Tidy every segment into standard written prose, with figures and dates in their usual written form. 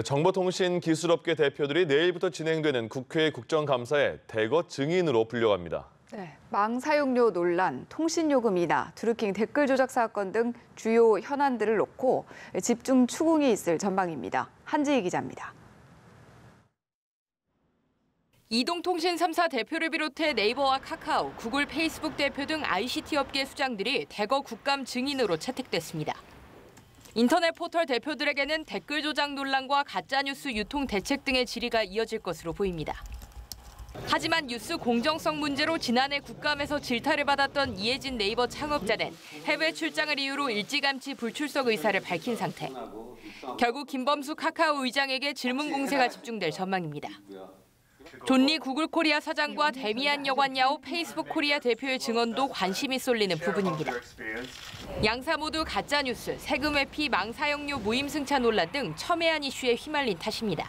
정보통신기술업계 대표들이 내일부터 진행되는 국회 국정감사에 대거 증인으로 불려갑니다. 네, 망 사용료 논란, 통신요금 인하, 드루킹 댓글 조작 사건 등 주요 현안들을 놓고 집중 추궁이 있을 전망입니다. 한지희 기자입니다. 이동통신 3사 대표를 비롯해 네이버와 카카오, 구글, 페이스북 대표 등 ICT 업계 수장들이 대거 국감 증인으로 채택됐습니다. 인터넷 포털 대표들에게는 댓글 조작 논란과 가짜뉴스 유통 대책 등의 질의가 이어질 것으로 보입니다. 하지만 뉴스 공정성 문제로 지난해 국감에서 질타를 받았던 이해진 네이버 창업자는 해외 출장을 이유로 일찌감치 불출석 의사를 밝힌 상태. 결국 김범수 카카오 의장에게 질문 공세가 집중될 전망입니다. 존리 구글 코리아 사장과 데미안 여관야오 페이스북 코리아 대표의 증언도 관심이 쏠리는 부분입니다. 양사 모두 가짜뉴스, 세금 회피, 망 사용료 무임 승차 논란 등 첨예한 이슈에 휘말린 탓입니다.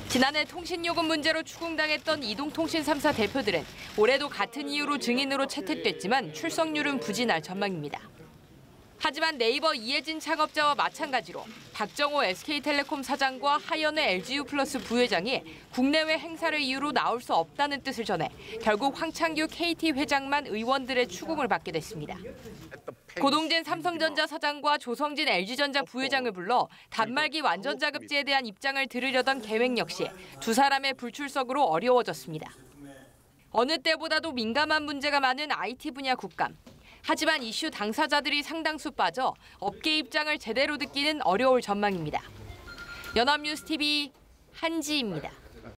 지난해 통신요금 문제로 추궁당했던 이동통신 3사 대표들은 올해도 같은 이유로 증인으로 채택됐지만 출석률은 부진할 전망입니다. 하지만 네이버 이해진 창업자와 마찬가지로 박정호 SK텔레콤 사장과 하연의 LG유플러스 부회장이 국내외 행사를 이유로 나올 수 없다는 뜻을 전해 결국 황창규 KT 회장만 의원들의 추궁을 받게 됐습니다. 고동진 삼성전자 사장과 조성진 LG전자 부회장을 불러 단말기 완전자급제에 대한 입장을 들으려던 계획 역시 두 사람의 불출석으로 어려워졌습니다. 어느 때보다도 민감한 문제가 많은 IT 분야 국감. 하지만 이슈 당사자들이 상당수 빠져 업계 입장을 제대로 듣기는 어려울 전망입니다. 연합뉴스TV 한지희입니다.